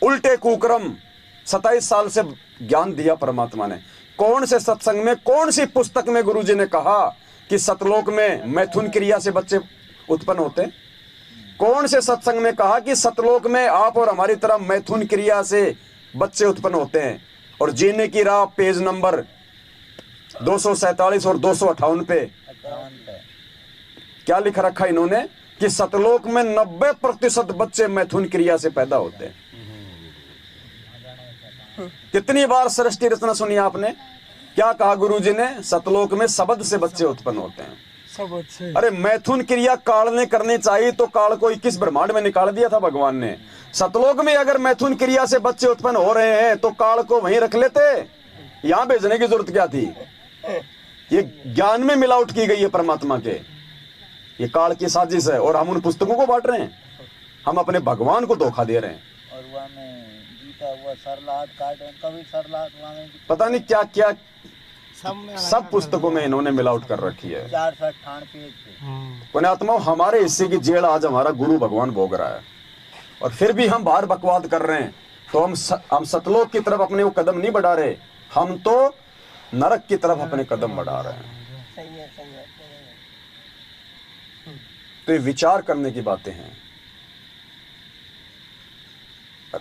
उल्टे कुक्रम 27 साल से ज्ञान दिया परमात्मा ने। कौन से सत्संग में, कौन सी पुस्तक में गुरुजी ने कहा कि सतलोक में मैथुन क्रिया से बच्चे उत्पन्न होते हैं? कौन से सत्संग में कहा कि सतलोक में आप और हमारी तरह मैथुन क्रिया से बच्चे उत्पन्न होते हैं? और जीने की राह पेज नंबर 247 और 258 पे क्या लिख रखा इन्होंने कि सतलोक में 90% बच्चे मैथुन क्रिया से पैदा होते हैं। कितनी बार सृष्टि रचना सुनी आपने? क्या कहा गुरुजी ने? सतलोक में शब्द से बच्चे उत्पन्न होते हैं। सब अच्छे। अरे मैथुन क्रिया काल ने करनी चाहिए तो काल को 21 ब्रह्मांड में निकाल दिया था भगवान ने। सतलोक में अगर मैथुन क्रिया से बच्चे उत्पन्न हो रहे हैं तो काल को वहीं रख लेते, यहां भेजने की जरूरत क्या थी? ये ज्ञान में मिलावट की गई है परमात्मा के, ये काल की साजिश है। और हम उन पुस्तकों को बांट रहे हैं, हम अपने भगवान को धोखा दे रहे हैं। और वहाँ में गीता हुआ सरलाद काटन कभी सरलाद वहाँ में पता नहीं क्या क्या सब सब पुस्तकों में इन्होंने मिलावट कर रखी है। 458 पेज पे। पुण्यात्मा, हमारे हिस्से की जेल आज हमारा गुरु भगवान भोग रहा है और फिर भी हम बाहर बकवाद कर रहे हैं। तो हम सतलोक की तरफ अपने वो कदम नहीं बढ़ा रहे, हम तो नरक की तरफ अपने कदम बढ़ा रहे हैं। सही है, सही है, सही है। तो ये विचार करने की बातें हैं।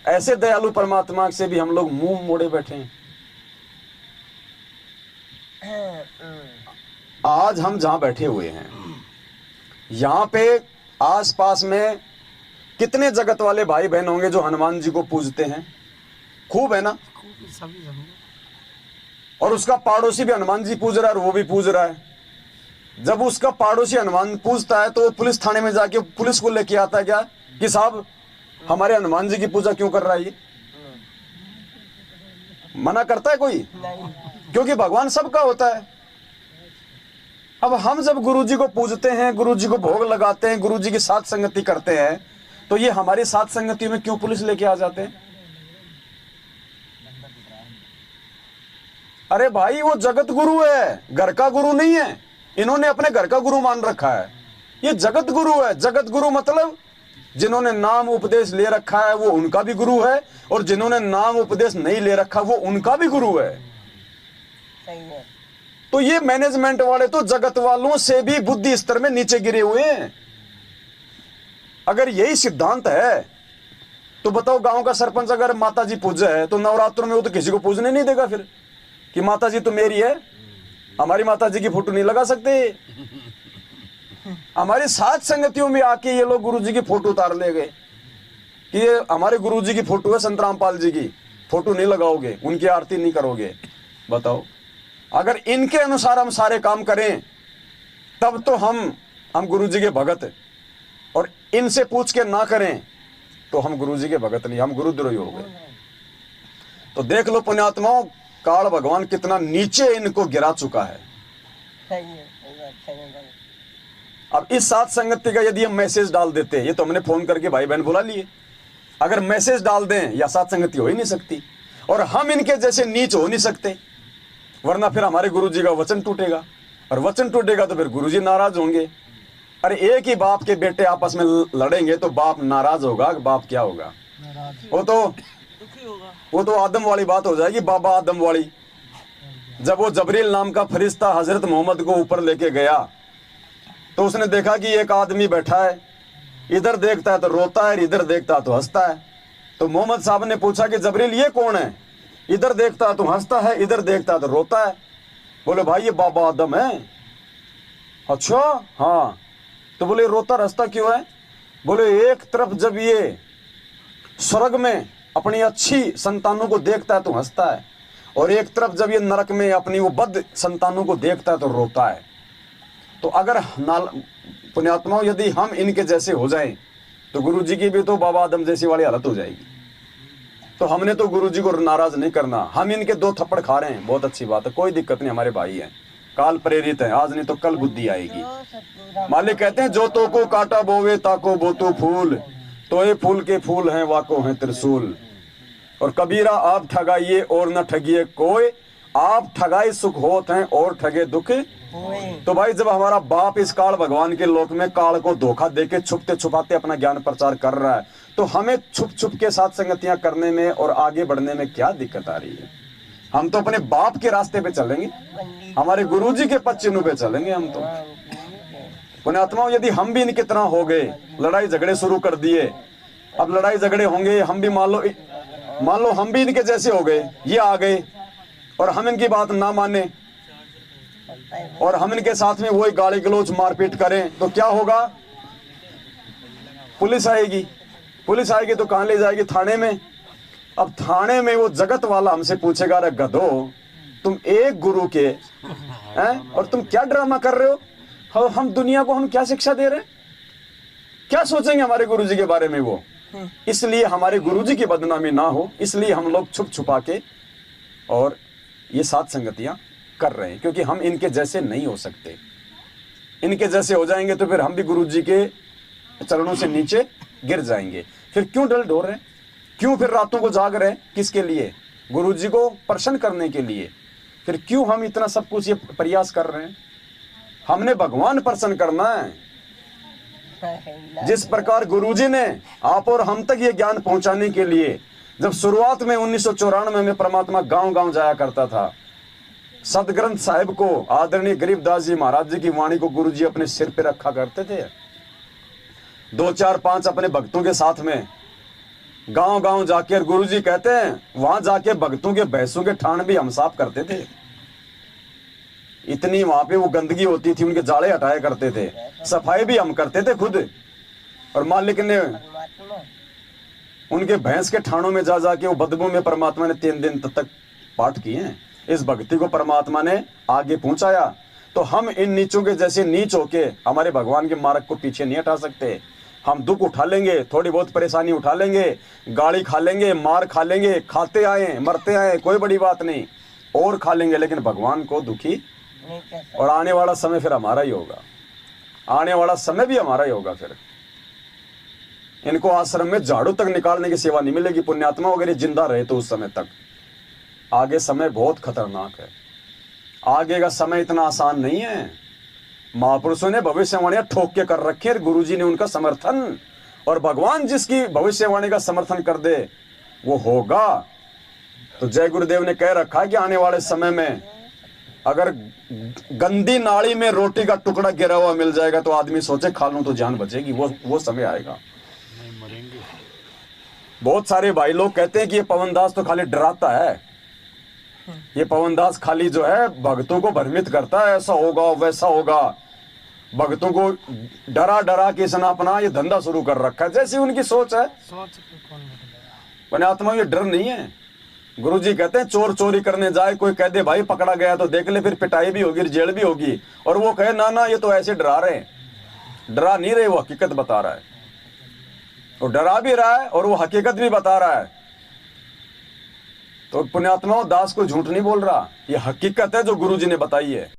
ऐसे दयालु परमात्मा से भी हम लोग मुंह मोड़े बैठे हैं। आज हम जहां बैठे हुए हैं, यहां पे आसपास में कितने जगत वाले भाई बहन होंगे जो हनुमान जी को पूजते हैं? खूब है ना? सभी जगह। और उसका पड़ोसी भी हनुमान जी पूज रहा है और वो भी पूज रहा है। जब उसका पड़ोसी हनुमान पूजता है तो वो पुलिस थाने में जाके पुलिस को लेके आता है क्या कि साहब हमारे हनुमान जी की पूजा क्यों कर रहा है? ये मना करता है कोई? क्योंकि भगवान सबका होता है। अब हम जब गुरु जी को पूजते हैं, गुरु जी को भोग लगाते हैं, गुरु जी की साथ संगति करते हैं, तो ये हमारी साथ संगति में क्यों पुलिस लेके आ जाते हैं? अरे भाई वो जगत गुरु है, घर का गुरु नहीं है। इन्होंने अपने घर का गुरु मान रखा है। ये जगत गुरु है। जगत गुरु मतलब जिन्होंने नाम उपदेश ले रखा है वो उनका भी गुरु है, और जिन्होंने नाम उपदेश नहीं ले रखा वो उनका भी गुरु है। सही है। तो ये मैनेजमेंट वाले तो जगत वालों से भी बुद्धि स्तर में नीचे गिरे हुए हैं। अगर यही सिद्धांत है तो बताओ, गांव का सरपंच अगर माता जी पूजा है तो नवरात्रों में वो तो किसी को पूजने नहीं देगा फिर कि माता जी तो मेरी है, हमारी माता जी की फोटो नहीं लगा सकते। हमारी साथ संगतियों में आके ये लोग गुरु जी की फोटो उतार ले गए कि ये हमारे गुरु जी की फोटो है, संत रामपाल जी की फोटो नहीं लगाओगे, उनकी आरती नहीं करोगे। बताओ, अगर इनके अनुसार हम सारे काम करें तब तो हम गुरु जी के भगत, और इनसे पूछ के ना करें तो हम गुरु जी के भगत नहीं, हम गुरुद्रोही हो गए। तो देख लो पुण्यात्माओं, काल भगवान कितना नीचे इनको गिरा चुका है। सही है, सही है, सही है। अब इस साथ संगति का यदि हम मैसेज डाल देते, ये तो हमने फोन करके भाई बहन बुला लिए, अगर मैसेज डाल दें या साथ संगति हो ही नहीं सकती, और हम इनके जैसे नीच हो नहीं सकते, वरना फिर हमारे गुरुजी का वचन टूटेगा, और वचन टूटेगा तो फिर गुरुजी नाराज होंगे। अरे एक ही बाप के बेटे आपस में लड़ेंगे तो बाप नाराज होगा, बाप क्या होगा? वो तो आदम वाली बात हो जाएगी, बाबा आदम वाली। जब वो जबरील नाम का फरिश्ता हजरत मोहम्मद को ऊपर लेके गया तो उसने देखा कि एक आदमी बैठा है, इधर देखता है तो रोता है, इधर देखता है तो हंसता है। तो मोहम्मद साहब ने पूछा कि जबरील ये कौन है? इधर देखता है तो हंसता है, इधर देखता है तो रोता है। बोले भाई ये बाबा आदम है। अच्छा हाँ। तो बोले रोता हंसता क्यों है? बोले एक तरफ जब ये स्वर्ग में अपनी अच्छी संतानों को देखता है तो हंसता है, और एक तरफ जब ये नरक में अपनी वो बद संतानों को देखता है तो रोता है। तो अगर पुण्यात्माओं यदि हम इनके जैसे हो जाएं तो गुरुजी की भी तो बाबा आदम जैसी वाली हालत हो जाएगी। तो हमने तो गुरुजी को नाराज नहीं करना। हम इनके 2 थप्पड़ खा रहे हैं, बहुत अच्छी बात है, कोई दिक्कत नहीं, हमारे भाई हैं, काल प्रेरित है, आज नहीं तो कल बुद्धि आएगी। मालिक कहते हैं जो तो को काटा बोवे ताको बोतो फूल, तो ये फूल के फूल हैं वाको हैं त्रिशूल। और कबीरा आप ठगाइए और न ठगिए कोई, आप ठगाई सुख होत हैं और ठगे दुख। तो भाई जब हमारा बाप इस काल भगवान के लोक में काल को धोखा देके छुपते छुपाते अपना ज्ञान प्रचार कर रहा है, तो हमें छुप छुप के साथ संगतियां करने में और आगे बढ़ने में क्या दिक्कत आ रही है? हम तो अपने बाप के रास्ते पे चलेंगे, हमारे गुरुजी के पद चिन्हों पे चलेंगे हम तो। पुण्यात्माओं, यदि हम भी इनकी तरह हो गए, लड़ाई झगड़े शुरू कर दिए, अब लड़ाई झगड़े होंगे, हम भी मान लो हम भी इनके जैसे हो गए, ये आ गए और हम इनकी बात ना माने और हम इनके साथ में वही गाली गलौज मारपीट करें, तो क्या होगा? पुलिस आएगी तो कहां ले जाएगी? थाने में। अब थाने में वो जगत वाला हमसे पूछेगा, अरे गधो, तुम एक गुरु के हैं और तुम क्या ड्रामा कर रहे हो? हम दुनिया को हम क्या शिक्षा दे रहे हैं? क्या सोचेंगे हमारे गुरुजी के बारे में वो? इसलिए हमारे गुरुजी की बदनामी ना हो, इसलिए हम लोग छुप छुपा के और ये साथ संगतियां कर रहे हैं, क्योंकि हम इनके जैसे नहीं हो सकते। इनके जैसे हो जाएंगे तो फिर हम भी गुरुजी के चरणों से नीचे गिर जाएंगे। फिर क्यों डल ढोर रहे हैं? क्यों फिर रातों को जाग रहे हैं? किसके लिए? गुरुजी को प्रसन्न करने के लिए। फिर क्यों हम इतना सब कुछ ये प्रयास कर रहे हैं? हमने भगवान प्रसन्न करना है। जिस प्रकार गुरुजी ने आप और हम तक ये ज्ञान पहुंचाने के लिए, जब शुरुआत में 1994 में परमात्मा गांव-गांव जाया करता था, सदग्रंथ साहिब को, आदरणीय गरीबदास जी महाराज जी की वाणी को गुरुजी अपने सिर पे रखा करते थे। 2 4 5 अपने भक्तों के साथ में गांव-गांव जाके, गुरुजी कहते हैं वहां जाके भक्तों के भैंसों के ठाण भी हम साफ करते थे। इतनी वहां पे वो गंदगी होती थी, उनके जाले हटाया करते थे, सफाई भी हम करते थे खुद। और मालिक ने उनके भैंस के ठाणों में जा जाके वो बदबू में परमात्मा ने 3 दिन तक पाठ किए। इस भक्ति को परमात्मा ने आगे पहुंचाया। तो हम इन नीचों के जैसे नीच होके हमारे भगवान के मार्ग को पीछे नहीं हटा सकते। हम दुख उठा लेंगे, थोड़ी बहुत परेशानी उठा लेंगे, गाली खा लेंगे, मार खा लेंगे, खाते आए मरते आए, कोई बड़ी बात नहीं, और खा लेंगे, लेकिन भगवान को दुखी। और आने वाला समय फिर हमारा ही होगा, आने वाला समय भी हमारा ही होगा। फिर इनको आश्रम में झाड़ू तक निकालने की सेवा नहीं मिलेगी। पुण्यात्मा अगर ये जिंदा रहे तो उस समय तक। आगे समय बहुत खतरनाक है, आगे का समय इतना आसान नहीं है। महापुरुषों ने भविष्यवाणियां ठोक के कर रखी है, गुरुजी ने उनका समर्थन, और भगवान जिसकी भविष्यवाणी का समर्थन कर दे वो होगा। तो जय गुरुदेव ने कह रखा है कि आने वाले समय में अगर गंदी नाली में रोटी का टुकड़ा गिरा हुआ मिल जाएगा तो आदमी सोचे खा लूं तो जान बचेगी। वो समय आएगा। बहुत सारे भाई लोग कहते हैं कि ये पवनदास तो खाली डराता है, ये पवनदास खाली जो है भक्तों को भ्रमित करता है, ऐसा होगा वैसा होगा। भक्तों को डरा डरा के इसने अपना ये धंधा शुरू कर रखा है, जैसी उनकी सोच है। सोच पे कौन बैठेगा? पुण्यात्मा, ये डर नहीं है। गुरुजी कहते हैं चोर चोरी करने जाए, कोई कह दे भाई पकड़ा गया तो देख ले, फिर पिटाई भी होगी, जेल भी होगी, और वो कहे ना ना ये तो ऐसे डरा रहे हैं। डरा नहीं रहे, वो हकीकत बता रहा है। वो डरा भी रहा है और वो हकीकत भी बता रहा है। तो पुण्यात्माओं, दास को झूठ नहीं बोल रहा, ये हकीकत है जो गुरुजी ने बताई है।